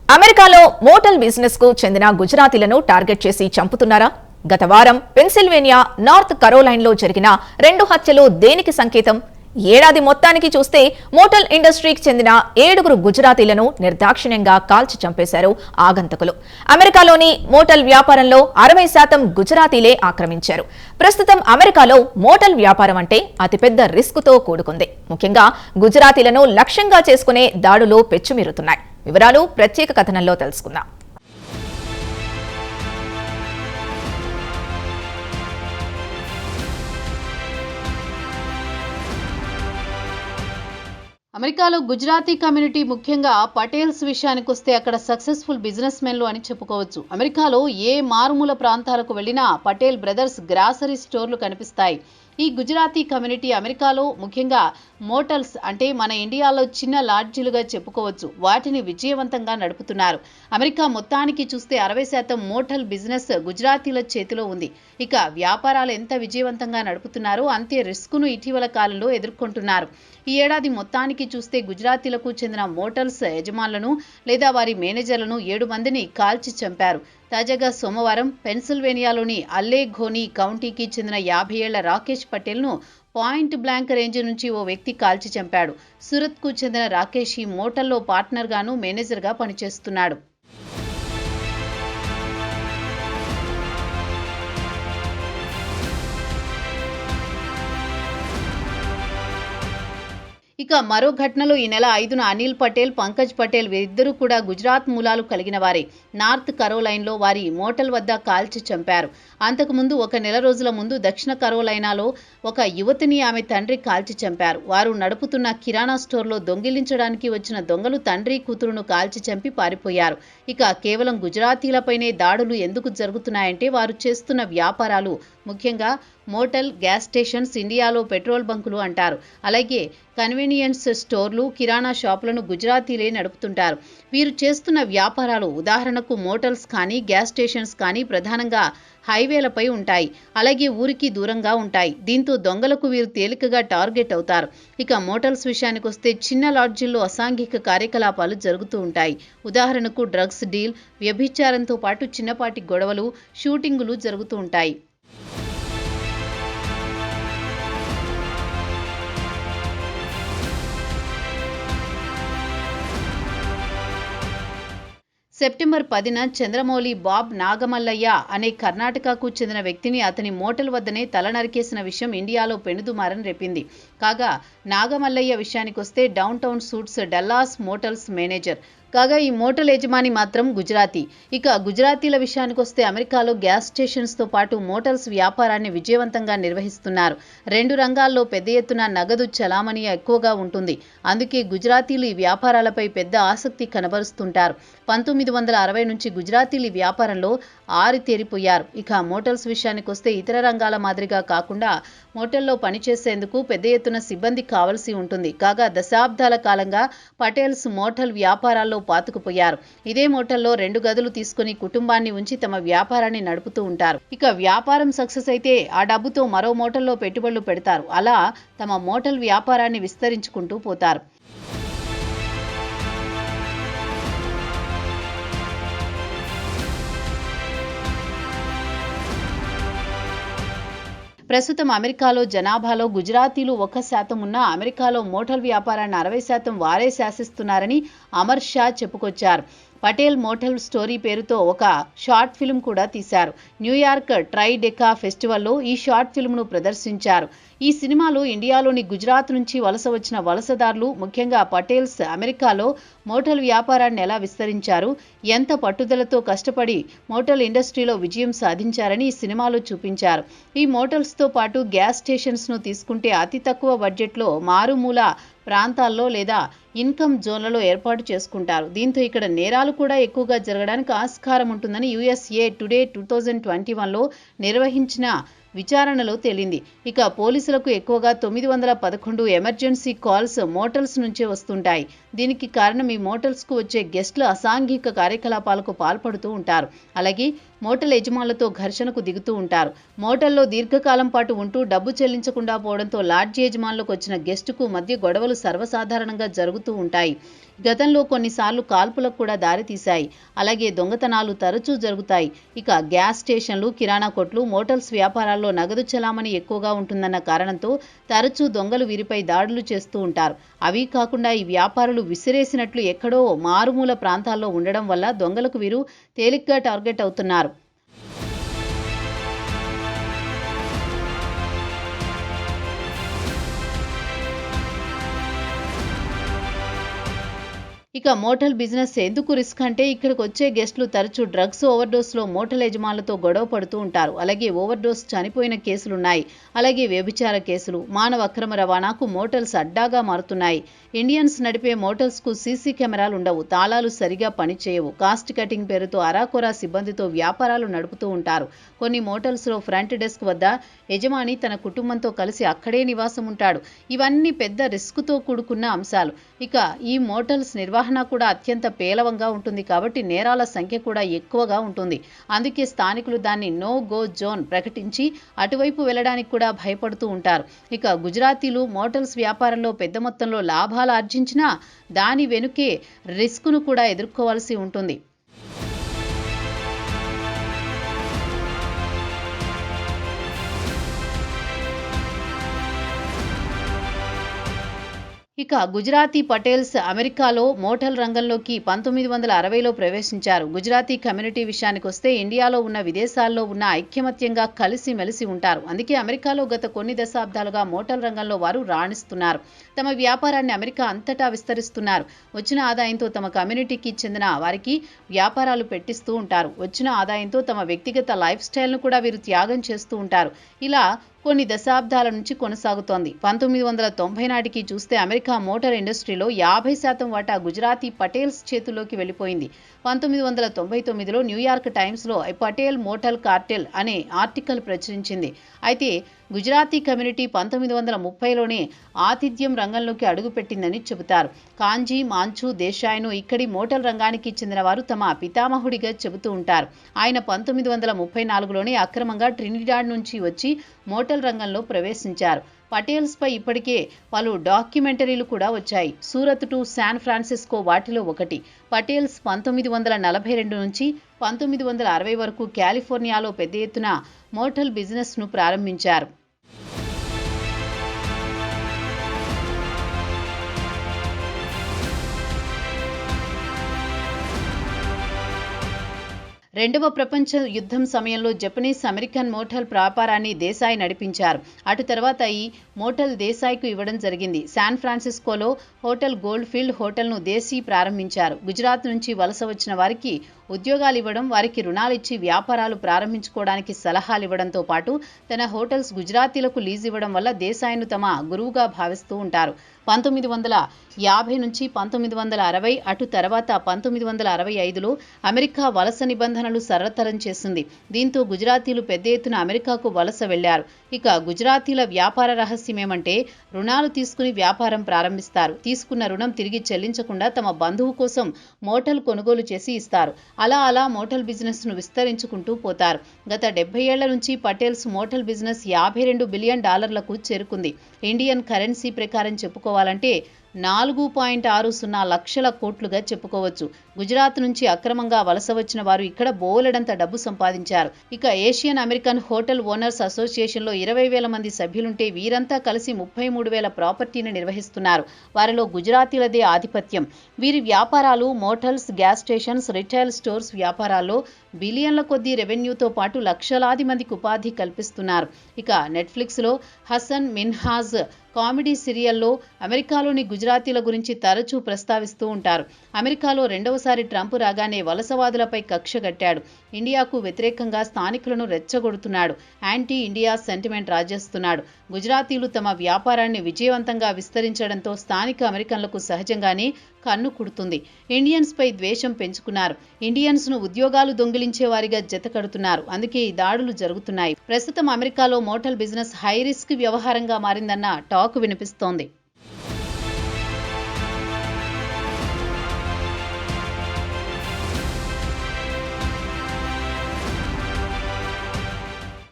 అమెరికాలో motel business కు చెందిన గుజరాతీలను టార్గెట్ చేసి చంపుతున్నారా? గత వారం పెన్సిల్వేనియా, నార్త్ కరోలైన్లో జరిగిన 2 హత్యలు దేనికి సంకేతం? ఏడాది మొత్తానికి చూస్తే మోటల్ ఇండస్ట్రీకి చెందిన 7 గుజరాతీలను నిర్దాక్షిణ్యంగా కాల్చి చంపేశారు ఆగంతకులు. అమెరికాలోని మోటల్ వ్యాపారంలో 60% గుజరాతీలే ఆక్రమించారు. ప్రస్తుతం అమెరికాలో మోటల్ వ్యాపారం అంటే అతిపెద్ద రిస్కుతో కూడుకుంది. ముఖ్యంగా గుజరాతీలను లక్ష్యంగా చేసుకునే దాడులు పెచ్చుమీరుతున్నాయి. వివరాలు ప్రత్యేక కథనంలో తెలుసుకుందాం. అమెరికాలో గుజరాతీ కమ్యూనిటీ, ముఖ్యంగా పటేల్స్ విషయానికి వస్తే అక్కడ సక్సెస్ఫుల్ బిజినెస్ మెన్లు అని చెప్పుకోవచ్చు. అమెరికాలో ఏ మారుమూల ప్రాంతాలకు వెళ్ళినా పటేల్ బ్రదర్స్ గ్రాసరీ స్టోర్లు కనిపిస్తాయి. ఈ గుజరాతీ కమ్యూనిటీ అమెరికాలో ముఖ్యంగా మోటల్స్ అంటే మన ఇండియాలో చిన్న లాడ్జీలుగా చెప్పుకోవచ్చు. వాటిని విజయవంతంగా నడుపుతున్నారు. అమెరికా మొత్తానికి చూస్తే 60% మోటల్ బిజినెస్ గుజరాతీల చేతిలో ఉంది. ఇక వ్యాపారాలు ఎంత విజయవంతంగా నడుపుతున్నారో అంతే రిస్కును ఇటీవల కాలంలో ఎదుర్కొంటున్నారు. ఈ ఏడాది మొత్తానికి చూస్తే గుజరాతీలకు చెందిన మోటల్స్ యజమానులను లేదా వారి మేనేజర్లను 7 మందిని కాల్చి చంపారు. తాజాగా సోమవారం పెన్సిల్వేనియాలోని అల్లెఘోనీ కౌంటీకి చెందిన 50 ఏళ్ల రాకేష్ పటేల్ను పాయింట్ బ్లాంక్ రేంజ్ నుంచి ఓ వ్యక్తి కాల్చి చంపాడు. సూరత్కు చెందిన రాకేష్ ఈ మోటల్లో పార్ట్నర్గాను మేనేజర్గా పనిచేస్తున్నాడు. ఇక మరో ఘటనలో ఈ నెల 5న అనిల్ పటేల్, పంకజ్ పటేల్ వీరిద్దరూ కూడా గుజరాత్ మూలాలు కలిగిన వారే. నార్త్ కరోలైన్లో వారి మోటల్ వద్ద కాల్చి చంపారు. అంతకుముందు ఒక నెల రోజుల ముందు దక్షిణ కరోలైనాలో ఒక యువతిని ఆమె తండ్రి కాల్చి చంపారు. వారు నడుపుతున్న కిరాణా స్టోర్లో దొంగిలించడానికి వచ్చిన దొంగలు తండ్రి, కూతురును కాల్చి చంపి పారిపోయారు. ఇక కేవలం గుజరాతీలపైనే దాడులు ఎందుకు జరుగుతున్నాయంటే వారు చేస్తున్న వ్యాపారాలు, ముఖ్యంగా మోటల్, గ్యాస్ స్టేషన్స్, ఇండియాలో పెట్రోల్ బంకులు అంటారు. అలాగే కన్వీనియన్స్ స్టోర్లు, కిరాణా షాపులను గుజరాతీలే నడుపుతుంటారు. వీరు చేస్తున్న వ్యాపారాలు ఉదాహరణకు మోటల్స్ కానీ గ్యాస్ స్టేషన్స్ కానీ ప్రధానంగా హైవేలపై ఉంటాయి. అలాగే ఊరికి దూరంగా ఉంటాయి. దీంతో దొంగలకు వీరు తేలికగా టార్గెట్ అవుతారు. ఇక మోటల్స్ విషయానికి వస్తే చిన్న లాడ్జీల్లో అసాంఘిక కార్యకలాపాలు జరుగుతూ ఉంటాయి. ఉదాహరణకు డ్రగ్స్ డీల్, వ్యభిచారంతో పాటు చిన్నపాటి గొడవలు, షూటింగులు జరుగుతూ ఉంటాయి. సెప్టెంబర్ 10న చంద్రమౌళి బాబ్ నాగమల్లయ్య అనే కర్ణాటకకు చెందిన వ్యక్తిని అతని మోటల్ వద్దనే తల నరికేసిన విషయం ఇండియాలో పెనుదుమారం రేపింది. కాగా నాగమల్లయ్య విషయానికొస్తే down town suits Dallas mortals manager. కాగా ఈ మోటల్ యజమాని మాత్రం గుజరాతీ. ఇక గుజరాతీల విషయానికొస్తే అమెరికాలో గ్యాస్ స్టేషన్స్తో పాటు మోటల్స్ వ్యాపారాన్ని విజయవంతంగా నిర్వహిస్తున్నారు. 2 రంగాల్లో పెద్ద ఎత్తున నగదు చలామణి ఎక్కువగా ఉంటుంది. అందుకే గుజరాతీలు ఈ వ్యాపారాలపై పెద్ద ఆసక్తి కనబరుస్తుంటారు. 1960 నుంచి గుజరాతీలు ఈ వ్యాపారంలో ఆరితేరిపోయారు. ఇక మోటల్స్ విషయానికొస్తే ఇతర రంగాల మాదిరిగా కాకుండా మోటల్లో పనిచేసేందుకు పెద్ద ఎత్తున సిబ్బంది కావలసి ఉంటుంది. కాగా దశాబ్దాల కాలంగా పటేల్స్ మోటల్ వ్యాపారాల్లో పాతుకుపోయారు. ఇదే మోటల్లో 2 గదులు తీసుకుని కుటుంబాన్ని ఉంచి తమ వ్యాపారాన్ని నడుపుతూ ఉంటారు. ఇక వ్యాపారం సక్సెస్ అయితే ఆ డబ్బుతో మరో మోటల్లో పెట్టుబడులు పెడతారు. అలా తమ మోటల్ వ్యాపారాన్ని విస్తరించుకుంటూ పోతారు. ప్రస్తుతం అమెరికాలో జనాభాలో గుజరాతీలు 1% ఉన్నా అమెరికాలో మోటల్ వ్యాపారాన్ని 60% వారే శాసిస్తున్నారని అమర్ షా చెప్పుకొచ్చారు. పటేల్ మోటల్ స్టోరీ పేరుతో ఒక షార్ట్ ఫిల్మ్ కూడా తీశారు. న్యూయార్క్ ట్రైడెకా ఫెస్టివల్లో ఈ షార్ట్ ఫిల్మ్ను ప్రదర్శించారు. ఈ సినిమాలో ఇండియాలోని గుజరాత్ నుంచి వలస వచ్చిన వలసదారులు, ముఖ్యంగా పటేల్స్ అమెరికాలో మోటల్ వ్యాపారాన్ని ఎలా విస్తరించారు, ఎంత పట్టుదలతో కష్టపడి మోటల్ ఇండస్ట్రీలో విజయం సాధించారని ఈ సినిమాలో చూపించారు. ఈ మోటల్స్తో పాటు గ్యాస్ స్టేషన్స్ను తీసుకుంటే అతి తక్కువ బడ్జెట్లో మారుమూల ప్రాంతాల్లో లేదా ఇన్కమ్ జోన్లలో ఏర్పాటు చేసుకుంటారు. దీంతో ఇక్కడ నేరాలు కూడా ఎక్కువగా జరగడానికి ఆస్కారం ఉంటుందని USA టుడే 2021లో నిర్వహించిన విచారణలో తేలింది. ఇక పోలీసులకు ఎక్కువగా 911 ఎమర్జెన్సీ కాల్స్ మోటల్స్ నుంచే వస్తుంటాయి. దీనికి కారణం ఈ మోటల్స్కు వచ్చే గెస్టులు అసాంఘిక కార్యకలాపాలకు పాల్పడుతూ ఉంటారు. అలాగే మోటల్ యజమానులతో ఘర్షణకు దిగుతూ ఉంటారు. మోటల్లో దీర్ఘకాలం పాటు ఉంటూ డబ్బు చెల్లించకుండా పోవడంతో లాడ్జి యజమానులకు వచ్చిన గెస్టుకు మధ్య గొడవలు సర్వసాధారణంగా జరుగుతూ ఉంటాయి. గతంలో కొన్నిసార్లు కాల్పులకు కూడా దారితీశాయి. అలాగే దొంగతనాలు తరచూ జరుగుతాయి. ఇక గ్యాస్ స్టేషన్లు, కిరాణా కొట్లు, మోటార్స్ వ్యాపారాల్లో నగదు చలామణి ఎక్కువగా ఉంటుందన్న కారణంతో తరచూ దొంగలు వీరిపై దాడులు చేస్తూ ఉంటారు. అవి కాకుండా ఈ వ్యాపారులు విసిరేసినట్లు ఎక్కడో మారుమూల ప్రాంతాల్లో ఉండడం వల్ల దొంగలకు వీరు తేలిగ్గా టార్గెట్ అవుతున్నారు. ఇక మోటల్ బిజినెస్ ఎందుకు రిస్క్ అంటే ఇక్కడికి వచ్చే గెస్టులు తరచూ డ్రగ్స్ ఓవర్డోస్లో మోటల్ యజమానులతో గొడవ పడుతూ ఉంటారు. అలాగే ఓవర్డోస్ చనిపోయిన కేసులున్నాయి. అలాగే వ్యభిచార కేసులు, మానవ అక్రమ రవాణాకు మోటల్స్ అడ్డాగా మారుతున్నాయి. ఇండియన్స్ నడిపే మోటల్స్కు సీసీ కెమెరాలు ఉండవు, తాళాలు సరిగా పనిచేయవు, కాస్ట్ కటింగ్ పేరుతో అరాకొరా సిబ్బందితో వ్యాపారాలు నడుపుతూ ఉంటారు. కొన్ని మోటల్స్లో ఫ్రంట్ డెస్క్ వద్ద యజమాని తన కుటుంబంతో కలిసి అక్కడే నివాసం ఉంటాడు. ఇవన్నీ పెద్ద రిస్క్తో కూడుకున్న అంశాలు. ఇక ఈ మోటల్స్ నిర్వహణ కూడా అత్యంత పేలవంగా ఉంటుంది కాబట్టి నేరాల సంఖ్య కూడా ఎక్కువగా ఉంటుంది. అందుకే స్థానికులు దాన్ని నో గో జోన్ ప్రకటించి అటువైపు వెళ్ళడానికి కూడా భయపడుతూ ఉంటారు. ఇక గుజరాతీలు మోటల్స్ వ్యాపారంలో పెద్ద మొత్తంలో లాభాలు ఆర్జించినా దాని వెనుకే రిస్క్ను కూడా ఎదుర్కోవాల్సి ఉంటుంది. ఇక గుజరాతీ పటేల్స్ అమెరికాలో మోటల్ రంగంలోకి 1960లో ప్రవేశించారు. గుజరాతీ కమ్యూనిటీ విషయానికి వస్తే ఇండియాలో ఉన్న విదేశాల్లో ఉన్న ఐక్యమత్యంగా కలిసిమెలిసి ఉంటారు. అందుకే అమెరికాలో గత కొన్ని దశాబ్దాలుగా మోటల్ రంగంలో వారు రాణిస్తున్నారు. తమ వ్యాపారాన్ని అమెరికా అంతటా విస్తరిస్తున్నారు. వచ్చిన ఆదాయంతో తమ కమ్యూనిటీకి చెందిన వారికి వ్యాపారాలు పెట్టిస్తూ ఉంటారు. వచ్చిన ఆదాయంతో తమ వ్యక్తిగత లైఫ్ స్టైల్ను కూడా వీరు త్యాగం చేస్తూ ఉంటారు. ఇలా కొన్ని దశాబ్దాల నుంచి కొనసాగుతోంది. 1990 నాటికి చూస్తే అమెరికా మోటార్ ఇండస్ట్రీలో 50% వాటా గుజరాతీ పటేల్స్ చేతుల్లోకి వెళ్ళిపోయింది. 1999లో న్యూయార్క్ టైమ్స్లో పటేల్ మోటార్ కార్టెల్ అనే ఆర్టికల్ ప్రచురించింది. అయితే గుజరాతీ కమ్యూనిటీ 1930లోనే ఆతిథ్యం రంగంలోకి అడుగుపెట్టిందని చెబుతారు. కాంజీ మాంచు దేశాయ్ను ఇక్కడి మోటల్ రంగానికి చెందిన వారు తమ పితామహుడిగా చెబుతూ ఉంటారు. ఆయన 1934లోనే అక్రమంగా ట్రినిడాడ్ నుంచి వచ్చి మోటల్ రంగంలో ప్రవేశించారు. పటేల్స్పై ఇప్పటికే పలు డాక్యుమెంటరీలు కూడా వచ్చాయి. సూరత్ టు శాన్ ఫ్రాన్సిస్కో వాటిలో ఒకటి. పటేల్స్ 1942 నుంచి 1960 వరకు కాలిఫోర్నియాలో పెద్ద ఎత్తున మోటల్ బిజినెస్ను ప్రారంభించారు. రెండవ ప్రపంచ యుద్ధం సమయంలో జపనీస్ అమెరికన్ మోటల్ వ్యాపారాన్ని దేశాయ్ నడిపించారు. అటు తర్వాత ఈ మోటల్ దేశాయ్కు ఇవ్వడం జరిగింది. శాన్ ఫ్రాన్సిస్కోలో హోటల్ గోల్డ్ ఫీల్డ్ హోటల్ను దేశీ ప్రారంభించారు. గుజరాత్ నుంచి వలస వచ్చిన వారికి ఉద్యోగాలు ఇవ్వడం, వారికి రుణాలు ఇచ్చి వ్యాపారాలు ప్రారంభించుకోవడానికి సలహాలు ఇవ్వడంతో పాటు తన హోటల్స్ గుజరాతీలకు లీజ్ ఇవ్వడం వల్ల దేశాయ్ను తమ గురువుగా భావిస్తూ ఉంటారు. 1950 నుంచి 1960 అటు తర్వాత 1965లో అమెరికా వలస నిబంధనలు సరళతరం చేసింది. దీంతో గుజరాతీలు పెద్ద ఎత్తున అమెరికాకు వలస వెళ్లారు. ఇక గుజరాతీల వ్యాపార రహస్యం ఏమంటే రుణాలు తీసుకుని వ్యాపారం ప్రారంభిస్తారు. తీసుకున్న రుణం తిరిగి చెల్లించకుండా తమ బంధువు కోసం మోటల్ కొనుగోలు చేసి ఇస్తారు. అలా మోటల్ బిజినెస్ను విస్తరించుకుంటూ పోతారు. గత 70 ఏళ్ల నుంచి పటేల్స్ మోటల్ బిజినెస్ $52 బిలియన్ చేరుకుంది. ఇండియన్ కరెన్సీ ప్రకారం చెప్పుకోవాలంటే 4.60 లక్షల కోట్లుగా చెప్పుకోవచ్చు. గుజరాత్ నుంచి అక్రమంగా వలస వచ్చిన వారు ఇక్కడ బోలెడంత డబ్బు సంపాదించారు. ఇక ఏషియన్ అమెరికన్ హోటల్ ఓనర్స్ అసోసియేషన్లో 20,000 మంది సభ్యులుంటే వీరంతా కలిసి 33,000 ప్రాపర్టీని నిర్వహిస్తున్నారు. వారిలో గుజరాతీలదే ఆధిపత్యం. వీరి వ్యాపారాలు mortals, gas stations, retail stores వ్యాపారాల్లో బిలియన్ల కొద్దీ రెవెన్యూతో పాటు లక్షలాది మందికి ఉపాధి కల్పిస్తున్నారు. ఇక నెట్ఫ్లిక్స్లో హసన్ మిన్హాజ్ కామెడీ సీరియల్లో అమెరికాలోని గుజరాతీల గురించి తరచూ ప్రస్తావిస్తూ ఉంటారు. అమెరికాలో రెండవసారి ట్రంప్ రాగానే వలసవాదులపై కక్ష కట్టాడు. ఇండియాకు వ్యతిరేకంగా స్థానికులను రెచ్చగొడుతున్నాడు. యాంటీ ఇండియా సెంటిమెంట్ రాజేస్తున్నాడు. గుజరాతీలు తమ వ్యాపారాన్ని విజయవంతంగా విస్తరించడంతో స్థానిక అమెరికన్లకు సహజంగానే కన్ను కుడుతుంది. ఇండియన్స్పై ద్వేషం పెంచుకున్నారు. ఇండియన్స్ను ఉద్యోగాలు దొంగిలించే వారిగా జతకడుతున్నారు. అందుకే ఈ దాడులు జరుగుతున్నాయి. ప్రస్తుతం అమెరికాలో మోటల్ బిజినెస్ హై రిస్క్ వ్యవహారంగా మారిందన్న టాక్ వినిపిస్తోంది.